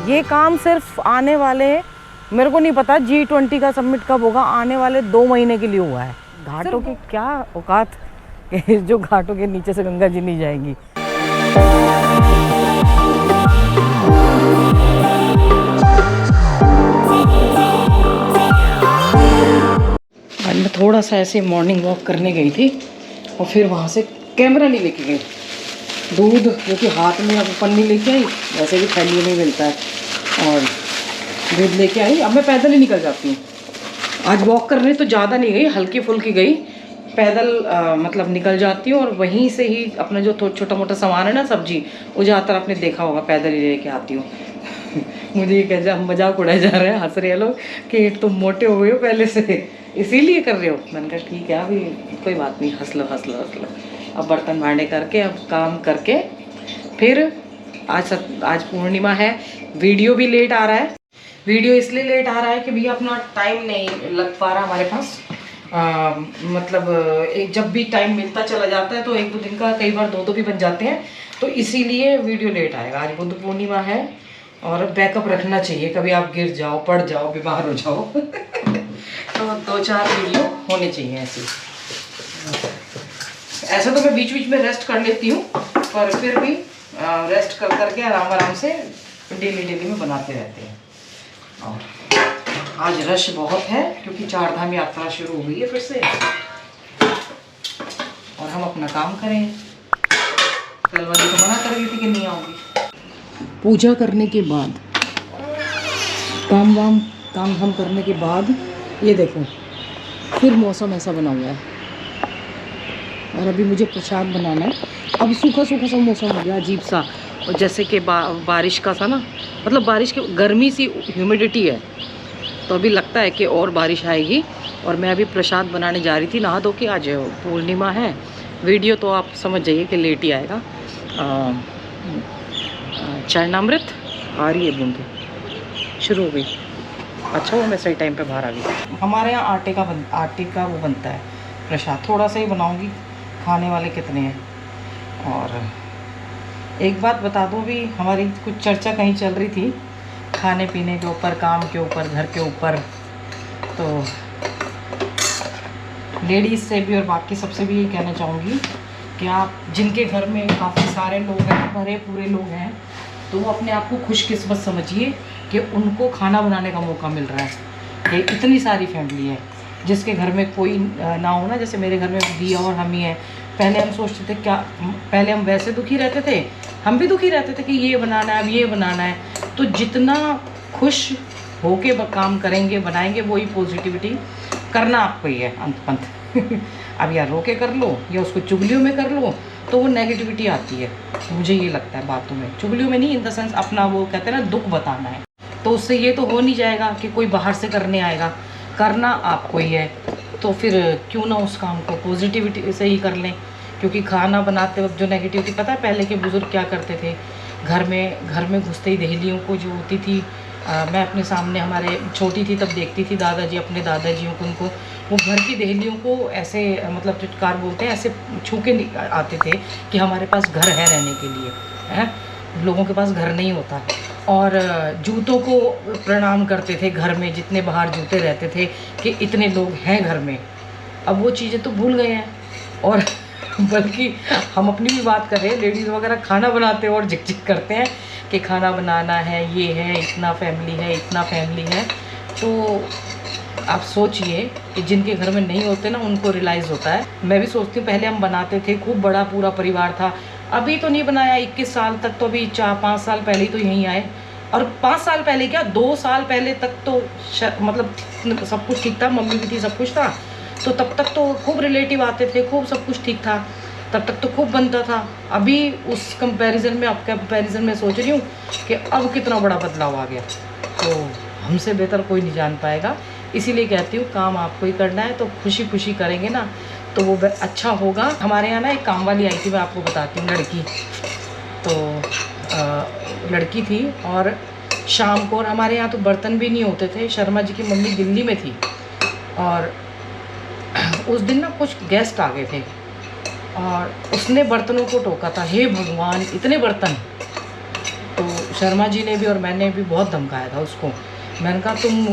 ये काम सिर्फ आने वाले, मेरे को नहीं पता G20 का समिट कब होगा, आने वाले 2 महीने के लिए हुआ है। घाटों की क्या औकात जो घाटों के नीचे से गंगा जी नहीं जाएंगी। आज मैं थोड़ा सा ऐसे मॉर्निंग वॉक करने गई थी और फिर वहाँ से कैमरा नहीं लेके गई। दूध जो कि हाथ में अब पन्नी लेके आई, वैसे भी थैली में मिलता है, और दूध लेके आई। अब मैं पैदल ही निकल जाती हूँ। आज वॉक करने तो ज़्यादा नहीं गई, हल्की फुल्की गई पैदल, मतलब निकल जाती हूँ और वहीं से ही अपना जो छोटा मोटा सामान है ना, सब्जी, वो ज़्यादातर आपने देखा होगा पैदल ही लेके आती हूँ। मुझे ये कह मजाक उड़ाए जा रहे हैं, हंस रहे हैं लोग कि तुम मोटे हो गए हो पहले से, इसीलिए कर रहे हो। मैंने कहा ठीक है, अभी कोई बात नहीं, हंस लो हंस लो हंस लो। अब बर्तन भांडे करके, अब काम करके, फिर आज पूर्णिमा है। वीडियो भी लेट आ रहा है। वीडियो इसलिए लेट आ रहा है कि भैया अपना टाइम नहीं लग पा रहा हमारे पास। मतलब जब भी टाइम मिलता चला जाता है तो 1-2 दिन का, कई बार 2-2 भी बन जाते हैं, तो इसीलिए वीडियो लेट आएगा। आज बुद्ध पूर्णिमा है और बैकअप रखना चाहिए, कभी आप गिर जाओ, पड़ जाओ, बीमार हो जाओ। तो 2-4 वीडियो होने चाहिए ऐसे। ऐसा तो मैं बीच बीच में रेस्ट कर लेती हूँ, पर फिर भी रेस्ट कर करके आराम से डेली में बनाते रहते हैं। और आज रश बहुत है क्योंकि 4 धाम यात्रा शुरू हो गई है फिर से, और हम अपना काम करें। कल वाली तो मना कर रही थी कि नहीं आऊँगी। पूजा करने के बाद, काम हम करने के बाद, ये देखो फिर मौसम ऐसा बना हुआ है और अभी मुझे प्रसाद बनाना है। अब सूखा सा मौसम हो गया अजीब सा, और जैसे कि बारिश का सा ना, मतलब बारिश की गर्मी सी ह्यूमिडिटी है, तो अभी लगता है कि और बारिश आएगी। और मैं अभी प्रसाद बनाने जा रही थी नहा धो के। आज पूर्णिमा है। वीडियो तो आप समझ जाइए कि लेट ही आएगा। चरणामृत आ रही है, बूंदी शुरू हो गई। अच्छा वो मैं सही टाइम पे बाहर आ गई। हमारे यहाँ आटे का वो बनता है प्रसाद, थोड़ा सा ही बनाऊँगी, खाने वाले कितने हैं। और एक बात बता दूँ, भी हमारी कुछ चर्चा कहीं चल रही थी खाने पीने के ऊपर, काम के ऊपर, घर के ऊपर, तो लेडीज़ से भी और बाकी सबसे भी ये कहना चाहूँगी कि आप जिनके घर में काफ़ी सारे लोग हैं, भरे पूरे लोग हैं, तो वो अपने आप को खुशकिस्मत समझिए कि उनको खाना बनाने का मौका मिल रहा है। कि इतनी सारी फैमिली है जिसके घर में कोई ना हो ना, जैसे मेरे घर में दिया और हम ही हैं। पहले हम सोचते थे क्या, पहले हम वैसे दुखी रहते थे, हम भी दुखी रहते थे कि ये बनाना है, अब ये बनाना है। तो जितना खुश होके काम करेंगे, बनाएंगे, वही पॉजिटिविटी करना आपको ही है अंत पंत। अब या रोके कर लो या उसको चुगलियों में कर लो, तो वो नेगेटिविटी आती है। मुझे ये लगता है बातों में, चुगलियों में नहीं, इन द सेंस अपना वो कहते हैं ना दुख बताना है, तो उससे ये तो हो नहीं जाएगा कि कोई बाहर से करने आएगा, करना आपको ही है। तो फिर क्यों ना उस काम को पॉजिटिविटी से ही कर लें। क्योंकि खाना बनाते वक्त जो नेगेटिविटी, पता है पहले के बुज़ुर्ग क्या करते थे, घर में घुसते ही दहेलियों को जो होती थी, मैं अपने सामने, हमारे छोटी थी तब देखती थी दादाजी अपने दादाजियों को, उनको वो घर की दहेलियों को ऐसे, मतलब चुटकार बोलते हैं, ऐसे छू के आते थे कि हमारे पास घर है रहने के लिए, है लोगों के पास घर नहीं होता। और जूतों को प्रणाम करते थे घर में, जितने बाहर जूते रहते थे कि इतने लोग हैं घर में। अब वो चीज़ें तो भूल गए हैं। और बल्कि हम अपनी भी बात कर रहे हैं, लेडीज़ वगैरह खाना बनाते हैं और झिक करते हैं कि खाना बनाना है, ये है, इतना फैमिली है। तो आप सोचिए कि जिनके घर में नहीं होते ना, उनको रियलाइज़ होता है। मैं भी सोचती हूँ, पहले हम बनाते थे, खूब बड़ा पूरा परिवार था। अभी तो नहीं बनाया 21 साल तक, तो अभी 4-5 साल पहले ही तो यहीं आए। और 5 साल पहले क्या, 2 साल पहले तक तो मतलब सब कुछ ठीक था, मम्मी भी थी, सब कुछ था। तो तब तक तो खूब रिलेटिव आते थे, खूब सब कुछ ठीक था, तब तक तो खूब बनता था। अभी उस कंपैरिजन में, अब कंपैरिजन में सोच रही हूँ कि अब कितना बड़ा बदलाव आ गया। तो हमसे बेहतर कोई नहीं जान पाएगा। इसीलिए कहती हूँ काम आपको ही करना है, तो खुशी खुशी करेंगे ना तो वो अच्छा होगा। हमारे यहाँ ना एक काम वाली आई थी, मैं आपको बताती हूँ, लड़की। तो लड़की थी और शाम को, और हमारे यहाँ तो बर्तन भी नहीं होते थे। शर्मा जी की मम्मी दिल्ली में थी और उस दिन ना कुछ गेस्ट आ गए थे और उसने बर्तनों को टोका था, हे भगवान इतने बर्तन। तो शर्मा जी ने भी और मैंने भी बहुत धमकाया था उसको। मैंने कहा तुम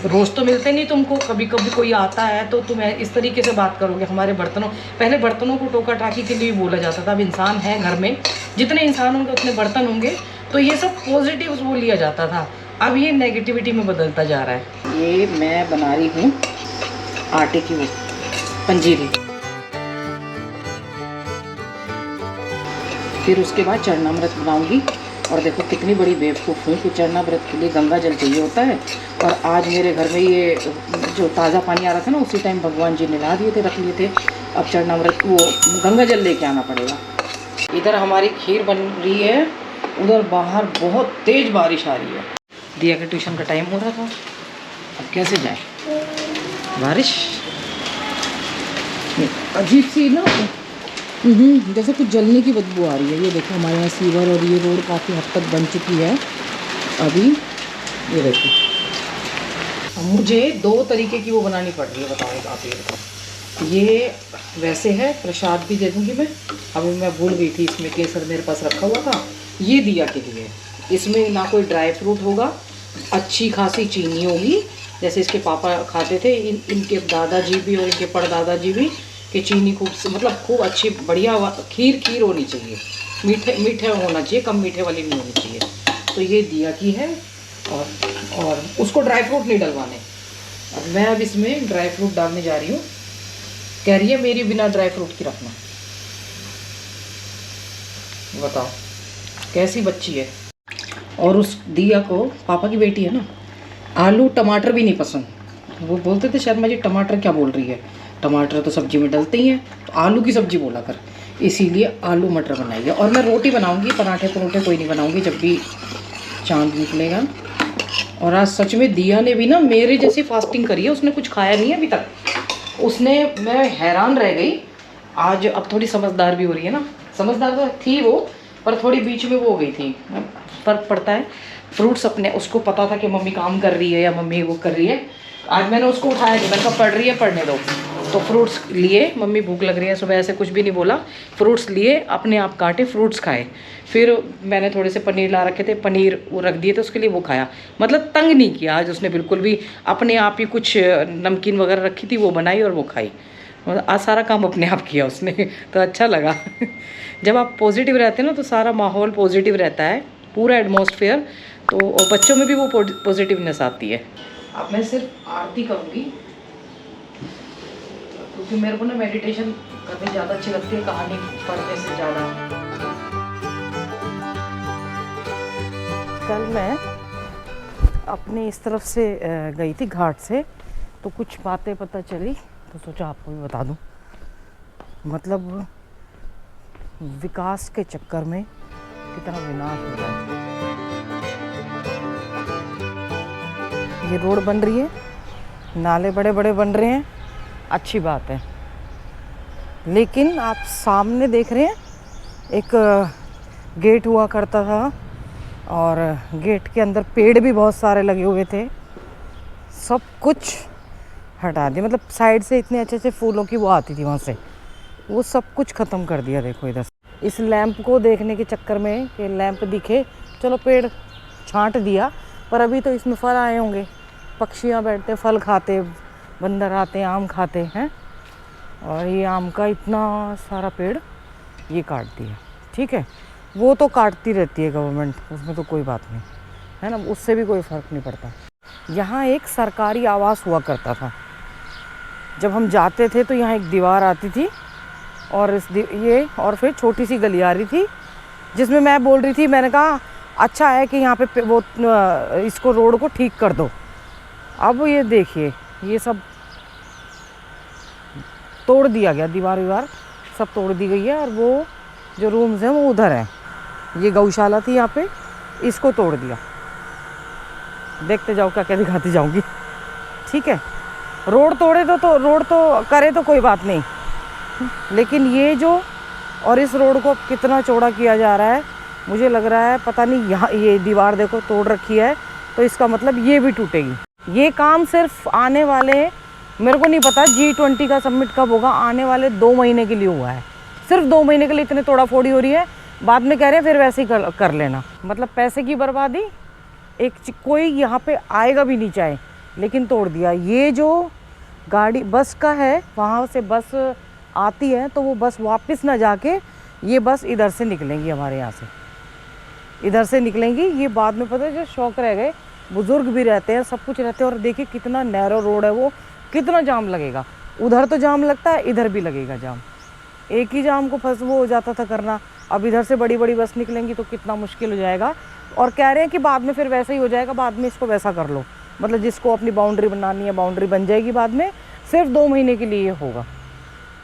रोज़ तो मिलते नहीं तुमको, कभी कभी कोई आता है तो तुम इस तरीके से बात करोगे हमारे बर्तनों। पहले बर्तनों को टोका टाकी के लिए बोला जाता था, अब इंसान है घर में, जितने इंसान होंगे उतने बर्तन होंगे, तो ये सब पॉजिटिव वो लिया जाता था। अब ये नेगेटिविटी में बदलता जा रहा है। ये मैं बना रही हूँ आटे की वो पंजीरी। फिर उसके बाद चरणामृत बनाऊंगी। और देखो कितनी बड़ी बेवकूफ़ हूँ कि चरणामृत के लिए गंगा जल चाहिए होता है, और आज मेरे घर में ये जो ताज़ा पानी आ रहा था ना, उसी टाइम भगवान जी नला दिए थे, रख लिए थे। अब चरणामृत वो गंगा जल लेके आना पड़ेगा। इधर हमारी खीर बन रही है, उधर बाहर बहुत तेज़ बारिश आ रही है। दिया के ट्यूशन का टाइम हो रहा था, अब कैसे जाए, बारिश अजीब सी ना, जैसे कुछ जलने की बदबू आ रही है। ये देखो हमारे यहाँ सीवर और ये रोड काफ़ी हद तक बन चुकी है अभी। ये देखो मुझे 2 तरीके की वो बनानी पड़ रही है, बताओ आप ये बताओ। ये वैसे है, प्रसाद भी दे दूँगी मैं। अभी मैं भूल गई थी, इसमें केसर मेरे पास रखा हुआ था। ये दिया के लिए, इसमें ना कोई ड्राई फ्रूट होगा, अच्छी खासी चीनी होगी, जैसे इसके पापा खाते थे, इनके दादाजी भी और इनके परदादाजी भी, कि चीनी खूब मतलब खूब अच्छी बढ़िया खीर होनी चाहिए, मीठे होना चाहिए, कम मीठे वाली नहीं होनी चाहिए। तो ये दिया की है, और उसको ड्राई फ्रूट नहीं डलवाने। अब मैं इसमें ड्राई फ्रूट डालने जा रही हूँ। कह रही है मेरी बिना ड्राई फ्रूट की रखना। बताओ कैसी बच्ची है। और उस दिया को, पापा की बेटी है ना, आलू टमाटर भी नहीं पसंद। वो बोलते थे शर्मा जी टमाटर क्या बोल रही है, टमाटर तो सब्जी में डलते ही हैं, तो आलू की सब्जी बोला कर, इसीलिए आलू मटर बनाई है। और मैं रोटी बनाऊंगी, पराठे परोठे कोई नहीं बनाऊंगी जब भी चांद निकलेगा। और आज सच में दिया ने भी ना मेरे जैसी फास्टिंग करी है, उसने कुछ खाया नहीं है अभी तक। उसने, मैं हैरान रह गई आज। अब थोड़ी समझदार भी हो रही है ना, समझदार तो थी वो, पर थोड़ी बीच में वो हो गई थी। फ़र्क पड़ता है। फ्रूट्स अपने, उसको पता था कि मम्मी काम कर रही है या मम्मी वो कर रही है। आज मैंने उसको उठाया कि मैंने कहा पढ़ रही है, पढ़ने दो। तो फ्रूट्स लिए, मम्मी भूख लग रही है, सुबह ऐसे कुछ भी नहीं बोला। फ्रूट्स लिए, अपने आप काटे, फ्रूट्स खाए। फिर मैंने थोड़े से पनीर ला रखे थे, पनीर वो रख दिए थे उसके लिए, वो खाया। मतलब तंग नहीं किया आज उसने बिल्कुल भी। अपने आप ही कुछ नमकीन वगैरह रखी थी, वो बनाई और वो खाई। आज सारा काम अपने आप किया उसने। तो अच्छा लगा। जब आप पॉजिटिव रहते हैं ना, तो सारा माहौल पॉजिटिव रहता है, पूरा एटमॉस्फेयर। तो और बच्चों में भी वो पॉजिटिवनेस आती है। अब मैं सिर्फ आरती करूँगी, क्योंकि मेरे को ना मेडिटेशन करनी ज़्यादा अच्छी लगती है, कहानी पढ़ने से ज़्यादा। कल मैं अपने इस तरफ से गई थी घाट से, तो कुछ बातें पता चली, तो सोचा आपको भी बता दूं। मतलब विकास के चक्कर में कितना विनाश हो रहा है। ये रोड बन रही है, नाले बड़े बड़े बन रहे हैं, अच्छी बात है। लेकिन आप सामने देख रहे हैं, एक गेट हुआ करता था, और गेट के अंदर पेड़ भी बहुत सारे लगे हुए थे, सब कुछ हटा दिया। मतलब साइड से इतने अच्छे अच्छे फूलों की वो आती थी वहाँ से, वो सब कुछ ख़त्म कर दिया। देखो इधर इस लैंप को देखने के चक्कर में कि लैंप दिखे, चलो पेड़ छांट दिया, पर अभी तो इसमें फल आए होंगे, पक्षियाँ बैठते फल खाते, बंदर आते आम खाते हैं। और ये आम का इतना सारा पेड़ ये काट दिया। ठीक है, वो तो काटती रहती है गवर्नमेंट, उसमें तो कोई बात नहीं है ना, उससे भी कोई फ़र्क नहीं पड़ता। यहाँ एक सरकारी आवास हुआ करता था, जब हम जाते थे तो यहाँ एक दीवार आती थी, और ये और फिर छोटी सी गलियारी थी, जिसमें मैं बोल रही थी, मैंने कहा अच्छा है कि यहाँ पे वो इसको रोड को ठीक कर दो। अब ये देखिए, ये सब तोड़ दिया गया, दीवार सब तोड़ दी गई है, और वो जो रूम्स हैं वो उधर हैं। ये गौशाला थी यहाँ पे, इसको तोड़ दिया। देखते जाओ क्या क्या दिखाती जाऊँगी। ठीक है, रोड तोड़े तो रोड तो करे तो कोई बात नहीं, लेकिन ये जो, और इस रोड को कितना चौड़ा किया जा रहा है, मुझे लग रहा है पता नहीं। यहाँ ये दीवार देखो तोड़ रखी है, तो इसका मतलब ये भी टूटेगी। ये काम सिर्फ आने वाले, मेरे को नहीं पता G20 का समिट कब होगा, आने वाले 2 महीने के लिए हुआ है। सिर्फ 2 महीने के लिए इतने तोड़ा फोड़ी हो रही है। बाद में कह रहे हैं फिर वैसे ही कर लेना। मतलब पैसे की बर्बादी, कोई यहाँ पे आएगा भी नहीं चाहे, लेकिन तोड़ दिया। ये जो गाड़ी बस का है, वहाँ से बस आती है तो वो बस वापस ना जाके ये बस इधर से निकलेंगी, हमारे यहाँ से इधर से निकलेंगी। ये बाद में पता है जो शौक रह गए, बुजुर्ग भी रहते हैं, सब कुछ रहते हैं। और देखिए कितना नैरो रोड है, वो कितना जाम लगेगा। उधर तो जाम लगता है, इधर भी लगेगा जाम। एक ही जाम को वो हो जाता था करना, अब इधर से बड़ी बड़ी बस निकलेंगी तो कितना मुश्किल हो जाएगा। और कह रहे हैं कि बाद में फिर वैसा ही हो जाएगा, बाद में इसको वैसा कर लो। मतलब जिसको अपनी बाउंड्री बनानी है, बाउंड्री बन जाएगी बाद में, सिर्फ 2 महीने के लिए होगा।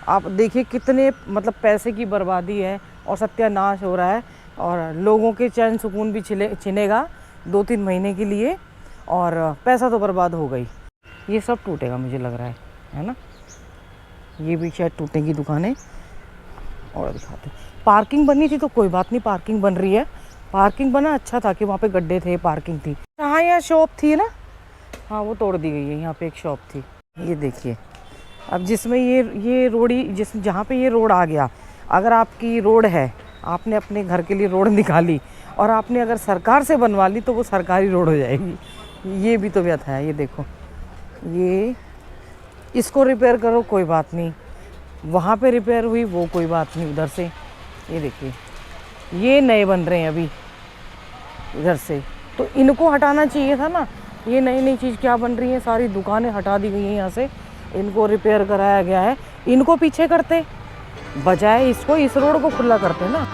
आप देखिए कितने मतलब पैसे की बर्बादी है और सत्यानाश हो रहा है, और लोगों के चैन सुकून भी छिनेगा 2-3 महीने के लिए, और पैसा तो बर्बाद हो गई। ये सब टूटेगा मुझे लग रहा है ना। ये भी शायद टूटेंगी दुकानें। और दिखाते, पार्किंग बननी थी तो कोई बात नहीं, पार्किंग बन रही है। पार्किंग बना अच्छा था कि वहाँ पे गड्ढे थे, पार्किंग थी। हाँ यहाँ शॉप थी ना, हाँ वो तोड़ दी गई है। यहाँ पे एक शॉप थी, ये देखिए। अब जिसमें ये रोड, जहाँ पे ये रोड आ गया, अगर आपकी रोड है, आपने अपने घर के लिए रोड निकाली और आपने अगर सरकार से बनवा ली तो वो सरकारी रोड हो जाएगी। ये भी तो व्यथा है। ये देखो, ये इसको रिपेयर करो कोई बात नहीं, वहाँ पे रिपेयर हुई वो कोई बात नहीं। उधर से ये देखिए, ये नए बन रहे हैं अभी इधर से, तो इनको हटाना चाहिए था ना। ये नई नई चीज़ क्या बन रही है, सारी दुकानें हटा दी गई हैं यहाँ से, इनको रिपेयर कराया गया है। इनको पीछे करते बजाय इसको, इस रोड को खुला करते ना।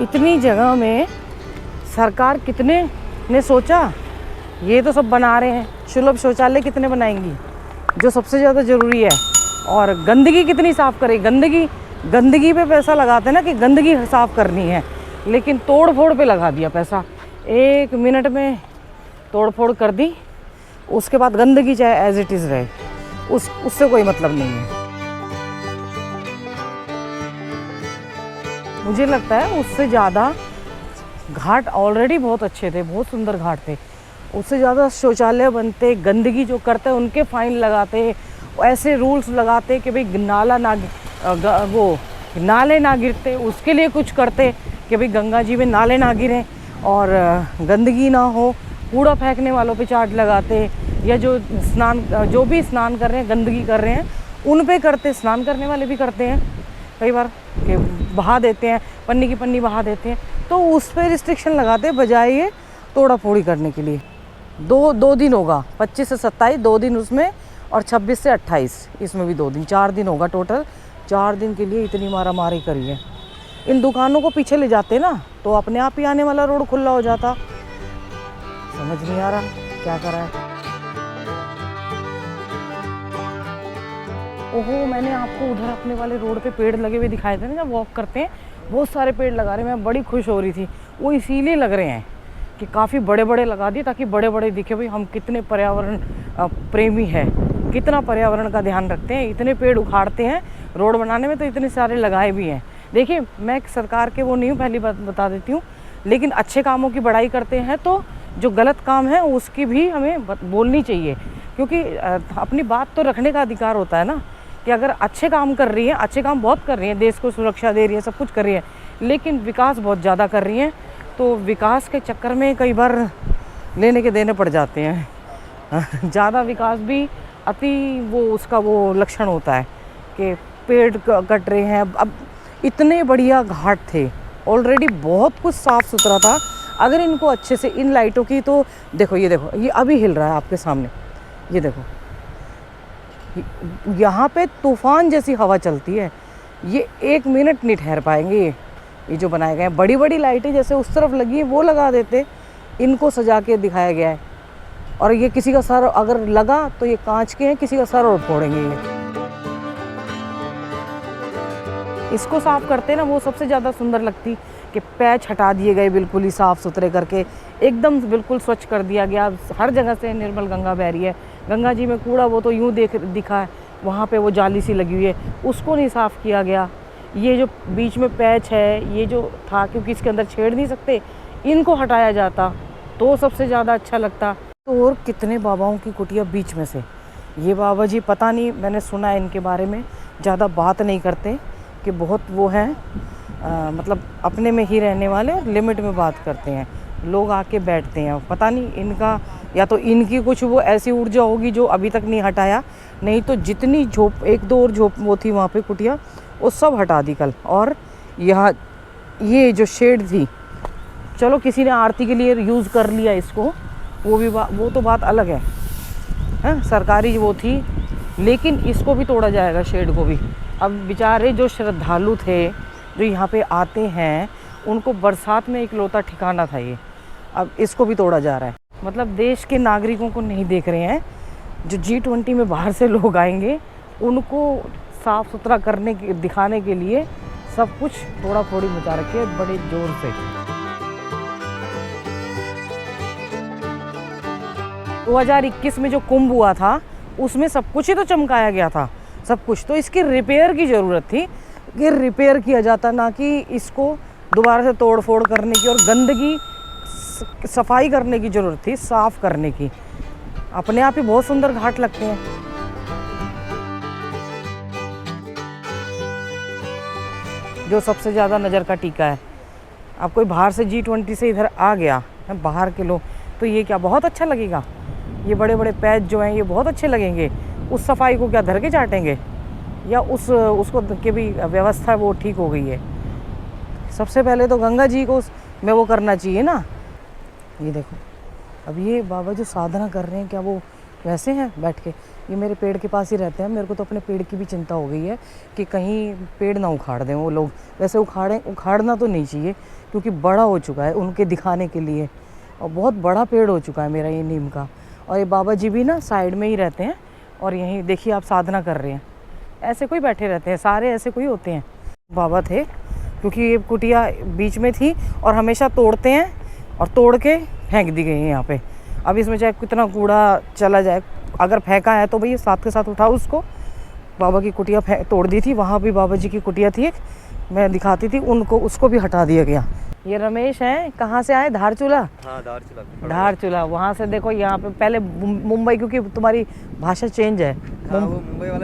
इतनी जगह में सरकार कितने ने सोचा, ये तो सब बना रहे हैं। सुलभ शौचालय कितने बनाएंगी, जो सबसे ज़्यादा ज़रूरी है। और गंदगी कितनी साफ़ करे, गंदगी पे पैसा लगाते हैं ना कि गंदगी साफ़ करनी है, लेकिन तोड़ फोड़ पे लगा दिया पैसा। 1 मिनट में तोड़ फोड़ कर दी, उसके बाद गंदगी चाहे एज इट इज़ रहे, उससे कोई मतलब नहीं है। मुझे लगता है उससे ज़्यादा घाट ऑलरेडी बहुत अच्छे थे, बहुत सुंदर घाट थे। उससे ज़्यादा शौचालय बनते, गंदगी जो करते हैं उनके फ़ाइन लगाते, ऐसे रूल्स लगाते कि भाई नाले ना गिरते, उसके लिए कुछ करते कि भाई गंगा जी में नाले ना गिरें और गंदगी ना हो। कूड़ा फेंकने वालों पे चार्ज लगाते, या जो भी स्नान कर रहे हैं, गंदगी कर रहे हैं, उन पे करते। स्नान करने वाले भी करते हैं कई बार कि बहा देते हैं, पन्नी की पन्नी बहा देते हैं, तो उस पर रिस्ट्रिक्शन लगाते बजाय ये तोड़ा फोड़ी करने के लिए। दो दिन होगा, 25 से 27 2 दिन उसमें, और 26 से 28 इसमें भी 2 दिन, 4 दिन होगा टोटल। 4 दिन के लिए इतनी मारा मारी करी है। इन दुकानों को पीछे ले जाते ना तो अपने आप ही आने वाला रोड खुला हो जाता। समझ नहीं आ रहा क्या कर रहा है। ओहो, मैंने आपको उधर अपने वाले रोड पे पेड़ लगे हुए दिखाए थे ना, जब वॉक करते हैं बहुत सारे पेड़ लगा रहे हैं। मैं बड़ी खुश हो रही थी। वो इसीलिए लग रहे हैं कि काफ़ी बड़े बड़े लगा दिए ताकि बड़े बड़े दिखे, भाई हम कितने पर्यावरण प्रेमी है, कितना पर्यावरण का ध्यान रखते हैं। इतने पेड़ उखाड़ते हैं रोड बनाने में, तो इतने सारे लगाए भी हैं। देखिए, मैं सरकार के वो नहीं हूँ, पहली बात बता देती हूँ, लेकिन अच्छे कामों की बड़ाई करते हैं तो जो गलत काम है उसकी भी हमें बोलनी चाहिए, क्योंकि अपनी बात तो रखने का अधिकार होता है ना। कि अगर अच्छे काम कर रही है, अच्छे काम बहुत कर रही है, देश को सुरक्षा दे रही है, सब कुछ कर रही है, लेकिन विकास बहुत ज़्यादा कर रही है, तो विकास के चक्कर में कई बार लेने के देने पड़ जाते हैं। ज़्यादा विकास भी वो उसका वो लक्षण होता है कि पेड़ कट रहे हैं। अब इतने बढ़िया घाट थे, ऑलरेडी बहुत कुछ साफ़ सुथरा था। अगर इनको अच्छे से, इन लाइटों की तो देखो, ये देखो, ये अभी हिल रहा है आपके सामने, ये देखो, यहाँ पे तूफान जैसी हवा चलती है। ये 1 मिनट नहीं ठहर पाएंगे। ये जो बनाए गए हैं बड़ी बड़ी लाइटें जैसे उस तरफ लगी है वो लगा देते, इनको सजा के दिखाया गया है। और ये किसी का सर अगर लगा तो ये कांच के हैं, किसी का सर और फोड़ेंगे ये। इसको साफ करते ना, वो सबसे ज़्यादा सुंदर लगती कि पैच हटा दिए गए, बिल्कुल ही साफ़ सुथरे करके एकदम बिल्कुल स्वच्छ कर दिया गया। हर जगह से निर्मल गंगा बह रही है। गंगा जी में कूड़ा वो तो यूँ दिखा है, वहाँ पे वो जाली सी लगी हुई है, उसको नहीं साफ़ किया गया। ये जो बीच में पैच है, ये जो था, क्योंकि इसके अंदर छेड़ नहीं सकते, इनको हटाया जाता तो सबसे ज़्यादा अच्छा लगता। तो और कितने बाबाओं की कुटिया बीच में से, ये बाबा जी पता नहीं, मैंने सुना है इनके बारे में, ज़्यादा बात नहीं करते, कि बहुत वो हैं मतलब अपने में ही रहने वाले, और लिमिट में बात करते हैं। लोग आके बैठते हैं, पता नहीं इनका, या तो इनकी कुछ वो ऐसी ऊर्जा होगी जो अभी तक नहीं हटाया, नहीं तो जितनी झोप, एक दो और झोप वो थी वहाँ पे कुटिया, वो सब हटा दी कल। और यहाँ ये जो शेड थी, चलो किसी ने आरती के लिए यूज़ कर लिया इसको, वो तो बात अलग है, हैं सरकारी वो थी, लेकिन इसको भी तोड़ा जाएगा, शेड को भी। अब बेचारे जो श्रद्धालु थे जो यहाँ पे आते हैं, उनको बरसात में इकलौता ठिकाना था ये, अब इसको भी तोड़ा जा रहा है। मतलब देश के नागरिकों को नहीं देख रहे हैं, जो G20 में बाहर से लोग आएंगे उनको साफ़ सुथरा करने के, दिखाने के लिए सब कुछ थोड़ा थोड़ी मचा रखी है बड़े ज़ोर से। 2021 में जो कुंभ हुआ था उसमें सब कुछ ही तो चमकाया गया था, सब कुछ। तो इसकी रिपेयर की ज़रूरत थी, कि रिपेयर किया जाता, ना कि इसको दोबारा से तोड़ फोड़ करने की और गंदगी सफाई करने की ज़रूरत थी, साफ़ करने की। अपने आप ही बहुत सुंदर घाट लगते हैं। जो सबसे ज़्यादा नज़र का टीका है, अब कोई बाहर से G20 से इधर आ गया है, बाहर के लोग, तो ये क्या बहुत अच्छा लगेगा? ये बड़े बड़े पैच जो हैं ये बहुत अच्छे लगेंगे। उस सफाई को क्या धर के चाटेंगे, या उसको के भी व्यवस्था वो ठीक हो गई है? सबसे पहले तो गंगा जी को में वो करना चाहिए ना। ये देखो, अब ये बाबा जो साधना कर रहे हैं, क्या वो वैसे हैं बैठ के? ये मेरे पेड़ के पास ही रहते हैं, मेरे को तो अपने पेड़ की भी चिंता हो गई है कि कहीं पेड़ ना उखाड़ दें वो लोग। वैसे उखाड़ना तो नहीं चाहिए, क्योंकि बड़ा हो चुका है उनके दिखाने के लिए, और बहुत बड़ा पेड़ हो चुका है मेरा ये नीम का। और ये बाबा जी भी ना साइड में ही रहते हैं, और यहीं देखिए आप साधना कर रहे हैं। ऐसे कोई बैठे रहते हैं, सारे ऐसे कोई होते हैं? बाबा थे, क्योंकि ये कुटिया बीच में थी और हमेशा तोड़ते हैं, और तोड़ के फेंक दी गई है यहाँ पे। अब इसमें चाहे कितना कूड़ा चला जाए, अगर फेंका है तो भैया साथ के साथ उठाओ उसको। बाबा की कुटिया तोड़ दी थी, वहाँ भी बाबा जी की कुटिया थी एक, मैं दिखाती थी उनको, उसको भी हटा दिया गया। ये रमेश हैं, कहाँ से आए? धारचूला? हाँ, धारचूला। वहाँ से देखो, यहाँ पे पहले मुंबई, क्योंकि तुम्हारी भाषा चेंज है। हाँ,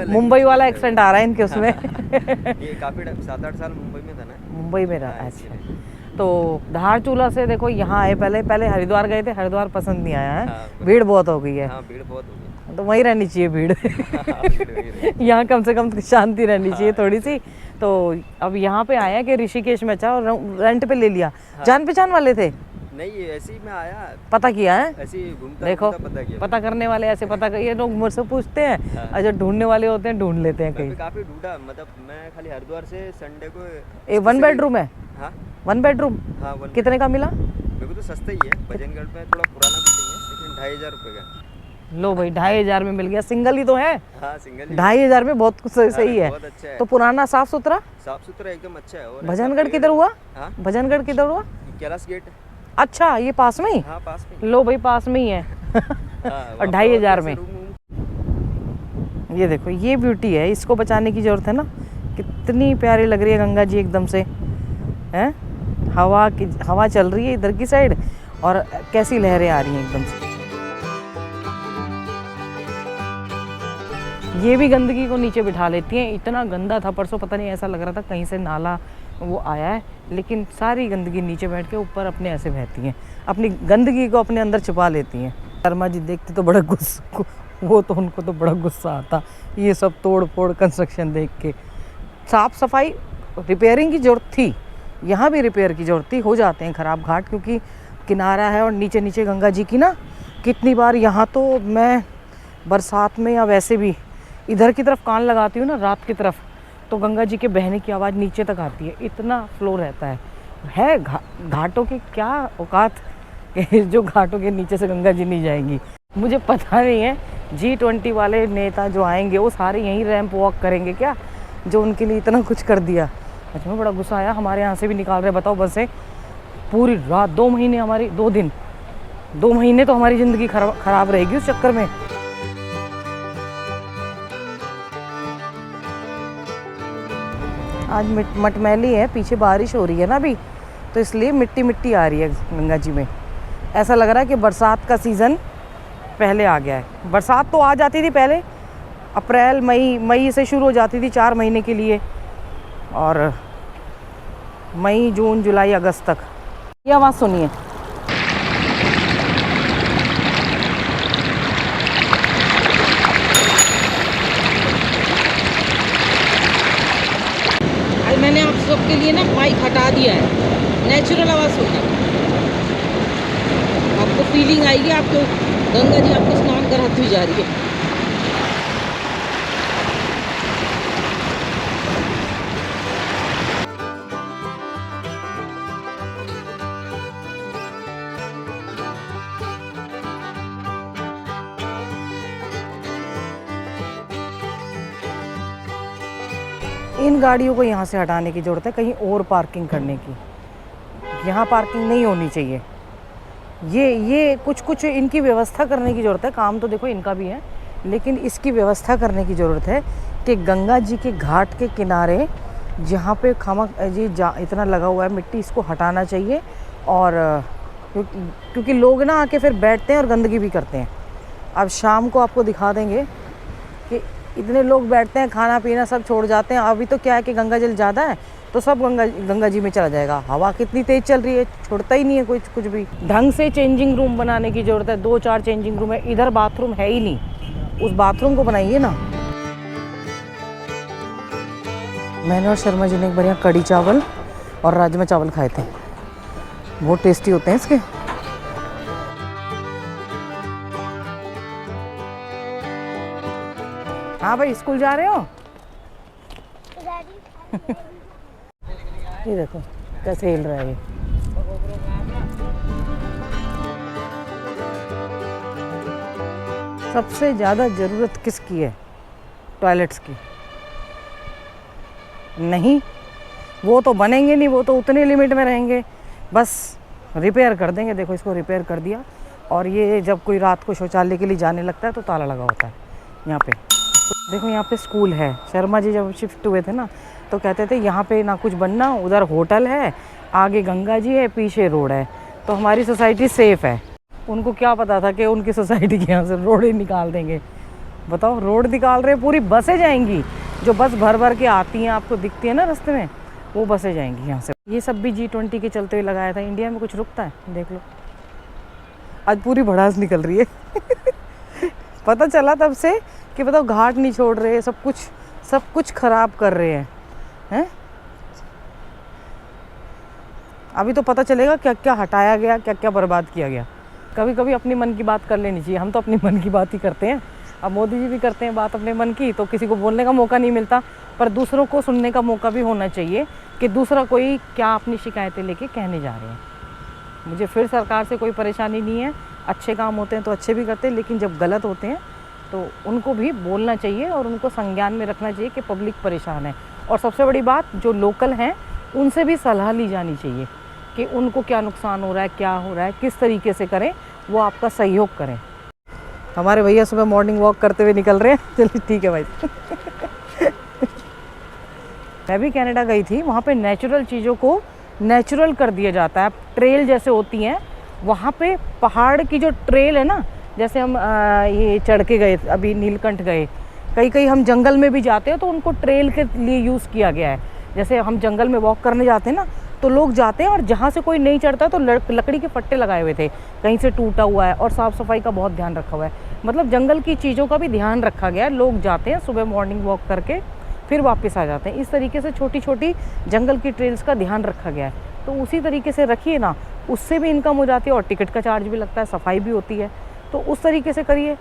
मुंबई वाला एक्सेंट आ रहा है इनके उसमें। ये काफ़ी 7-8 साल मुंबई में था ना। मुंबई में रहा, अच्छा। तो धारचूला से देखो यहाँ आए, पहले हरिद्वार गए थे, हरिद्वार पसंद नहीं आया है। हाँ, भीड़ बहुत हो गई है। हाँ, भीड़ बहुत हो गई, तो वहीं रहनी चाहिए भीड़। यहाँ कम से कम शांति रहनी चाहिए थोड़ी सी। तो अब यहाँ पे आया कि ऋषिकेश में, अच्छा रेंट पे ले लिया। जान पहचान वाले थे? नहीं, ऐसे ही मैं आया, पता किया है, ऐसे ही घूमता देखो पता किया। पता करने वाले ऐसे पता कर, ये लोग मुझसे पूछते हैं, हाँ। और जो ढूंढने वाले होते हैं ढूंढ लेते हैं कहीं। काफ़ी ढूंढा, मतलब मैं खाली हरिद्वार से संडे को। ये 1 बेडरूम है? हाँ, 1 बेडरूम। हाँ, कितने का मिला? मेरे को तो सस्ता ही है, भजनगढ़ में थोड़ा पुराना बिल्डिंग है, लेकिन 2500 रुपये का। लो भाई, 2500 में मिल गया, सिंगल ही तो है। हाँ, सिंगल। 2500 में बहुत कुछ सही है। बहुत अच्छा है। तो पुराना साफ सुथरा एकदम अच्छा है। और भजनगढ़ किधर हुआ? हाँ, भजनगढ़ किधर हुआ? कैलाश गेट। अच्छा, ये पास में ही? हाँ, पास में। लो भाई, पास में ही है। हाँ, और 2500 में। ये देखो, ये ब्यूटी है, इसको बचाने की जरूरत है ना। कितनी प्यारी लग रही है गंगा जी एकदम से, हैं? हवा चल रही है इधर की साइड, और कैसी लहरें आ रही हैं एकदम से। ये भी गंदगी को नीचे बिठा लेती हैं। इतना गंदा था परसों, पता नहीं, ऐसा लग रहा था कहीं से नाला वो आया है, लेकिन सारी गंदगी नीचे बैठ के ऊपर अपने ऐसे बहती हैं, अपनी गंदगी को अपने अंदर छिपा लेती हैं। शर्मा जी देखते तो बड़ा गुस्सा, वो तो उनको तो बड़ा गुस्सा आता ये सब तोड़ फोड़ कंस्ट्रक्शन देख के। साफ सफाई रिपेयरिंग की ज़रूरत थी, यहाँ भी रिपेयर की ज़रूरत थी। हो जाते हैं ख़राब घाट, क्योंकि किनारा है और नीचे नीचे गंगा जी की ना। कितनी बार यहाँ तो मैं बरसात में या वैसे भी इधर की तरफ कान लगाती हूँ ना, रात की तरफ, तो गंगा जी के बहने की आवाज़ नीचे तक आती है, इतना फ्लो रहता है। घाटों की क्या औकात जो घाटों के नीचे से गंगा जी नहीं जाएंगी। मुझे पता नहीं है G20 वाले नेता जो आएंगे वो सारे यहीं रैंप वॉक करेंगे क्या, जो उनके लिए इतना कुछ कर दिया। अच्छा, में बड़ा गुस्सा आया, हमारे यहाँ से भी निकाल रहे, बताओ बसें पूरी रात। 2 महीने हमारी, 2 दिन, 2 महीने तो हमारी ज़िंदगी खराब रहेगी उस चक्कर में। आज मटमैली है, पीछे बारिश हो रही है ना अभी, तो इसलिए मिट्टी मिट्टी आ रही है गंगा जी में। ऐसा लग रहा है कि बरसात का सीज़न पहले आ गया है। बरसात तो आ जाती थी पहले, अप्रैल मई से शुरू हो जाती थी 4 महीने के लिए, और मई जून जुलाई अगस्त तक। ये आवाज़ सुनिए। आज मैंने आप सबके लिए ना माइक हटा दिया है, नेचुरल आवाज़ सुनना, आपको फीलिंग आएगी, आपको गंगा जी आपको स्नान कराती हुई जा रही है। इन गाड़ियों को यहाँ से हटाने की ज़रूरत है, कहीं और पार्किंग करने की। यहाँ पार्किंग नहीं होनी चाहिए। ये कुछ इनकी व्यवस्था करने की ज़रूरत है। काम तो देखो इनका भी है, लेकिन इसकी व्यवस्था करने की ज़रूरत है कि गंगा जी के घाट के किनारे जहाँ पे इतना लगा हुआ है मिट्टी, इसको हटाना चाहिए। और क्योंकि लोग ना आके फिर बैठते हैं और गंदगी भी करते हैं। अब शाम को आपको दिखा देंगे कि इतने लोग बैठते हैं, खाना पीना सब छोड़ जाते हैं। अभी तो क्या है कि गंगा जल ज़्यादा है तो सब गंगा जी में चला जाएगा। हवा कितनी तेज़ चल रही है, छोड़ता ही नहीं है कुछ भी। ढंग से चेंजिंग रूम बनाने की ज़रूरत है। 2-4 चेंजिंग रूम है, इधर बाथरूम है ही नहीं, उस बाथरूम को बनाइए ना। मैंने और शर्मा जी ने एक बढ़िया कड़ी चावल और राजमा चावल खाए थे, बहुत टेस्टी होते हैं इसके। हाँ भाई, स्कूल जा रहे हो? ये देखो कैसे हिल रहा है ये। सबसे ज़्यादा ज़रूरत किसकी है? टॉयलेट्स की। नहीं, वो तो बनेंगे नहीं, वो तो उतने लिमिट में रहेंगे, बस रिपेयर कर देंगे। देखो इसको रिपेयर कर दिया। और ये जब कोई रात को शौचालय के लिए जाने लगता है तो ताला लगा होता है यहाँ पे। देखो यहाँ पे स्कूल है। शर्मा जी जब शिफ्ट हुए थे ना तो कहते थे यहाँ पे ना कुछ बनना, उधर होटल है, आगे गंगा जी है, पीछे रोड है, तो हमारी सोसाइटी सेफ़ है। उनको क्या पता था कि उनकी सोसाइटी के यहाँ से रोड ही निकाल देंगे। बताओ, रोड निकाल रहे, पूरी बसें जाएंगी। जो बस भर भर के आती हैं, आपको दिखती है ना रास्ते में, वो बसें जाएंगी यहाँ से। ये सब भी G20 के चलते हुए लगाया था। इंडिया में कुछ रुकता है? देख लो, आज पूरी भड़ास निकल रही है। पता चला तब से कि बताओ, घाट नहीं छोड़ रहे, सब कुछ खराब कर रहे हैं। अभी तो पता चलेगा क्या क्या हटाया गया, क्या क्या बर्बाद किया गया। कभी कभी अपनी मन की बात कर लेनी चाहिए। हम तो अपनी मन की बात ही करते हैं। अब मोदी जी भी करते हैं बात अपने मन की, तो किसी को बोलने का मौका नहीं मिलता, पर दूसरों को सुनने का मौका भी होना चाहिए कि दूसरा कोई क्या अपनी शिकायतें लेके कहने जा रहे हैं। मुझे फिर सरकार से कोई परेशानी नहीं है। अच्छे काम होते हैं तो अच्छे भी करते हैं, लेकिन जब गलत होते हैं तो उनको भी बोलना चाहिए और उनको संज्ञान में रखना चाहिए कि पब्लिक परेशान है। और सबसे बड़ी बात, जो लोकल हैं उनसे भी सलाह ली जानी चाहिए कि उनको क्या नुकसान हो रहा है, क्या हो रहा है, किस तरीके से करें, वो आपका सहयोग करें। हमारे भैया सुबह मॉर्निंग वॉक करते हुए निकल रहे हैं। चलिए ठीक है भाई। मैं भी कनाडा गई थी, वहाँ पे नेचुरल चीज़ों को नेचुरल कर दिया जाता है। ट्रेल जैसे होती हैं वहाँ पे, पहाड़ की जो ट्रेल है ना, जैसे हम ये चढ़ के गए, अभी नीलकंठ गए, कई हम जंगल में भी जाते हैं तो उनको ट्रेल के लिए यूज़ किया गया है। जैसे हम जंगल में वॉक करने जाते हैं ना, तो लोग जाते हैं और जहाँ से कोई नहीं चढ़ता तो लकड़ी के पट्टे लगाए हुए थे, कहीं से टूटा हुआ है, और साफ़ सफाई का बहुत ध्यान रखा हुआ है। मतलब जंगल की चीज़ों का भी ध्यान रखा गया है। लोग जाते हैं सुबह मॉर्निंग वॉक करके फिर वापस आ जाते हैं। इस तरीके से छोटी छोटी जंगल की ट्रेल्स का ध्यान रखा गया है। तो उसी तरीके से रखिए ना, उससे भी इनकम हो जाती है और टिकट का चार्ज भी लगता है, सफाई भी होती है। तो उस तरीके से करिए।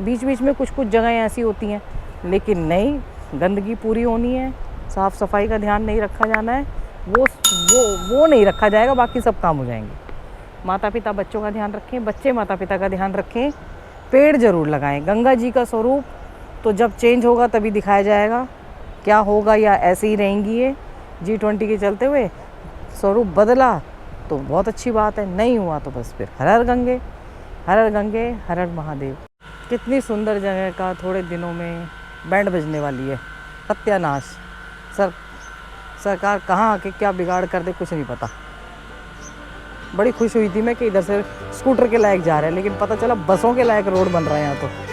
बीच बीच में कुछ जगहें ऐसी होती हैं, लेकिन नहीं, गंदगी पूरी होनी है, साफ़ सफाई का ध्यान नहीं रखा जाना है, वो नहीं रखा जाएगा, बाकी सब काम हो जाएंगे। माता पिता बच्चों का ध्यान रखें, बच्चे माता पिता का ध्यान रखें, पेड़ ज़रूर लगाएं। गंगा जी का स्वरूप तो जब चेंज होगा तभी दिखाया जाएगा क्या होगा, या ऐसे ही रहेंगी ये। G20 के चलते हुए स्वरूप बदला तो बहुत अच्छी बात है, नहीं हुआ तो बस फिर हर हर गंगे, हर हर गंगे, हर हर महादेव। कितनी सुंदर जगह का थोड़े दिनों में बैंड बजने वाली है। सत्यानाश। सरकार कहाँ आके क्या बिगाड़ कर दे कुछ नहीं पता। बड़ी खुश हुई थी मैं कि इधर से स्कूटर के लायक जा रहे हैं, लेकिन पता चला बसों के लायक रोड बन रहा है यहाँ तो।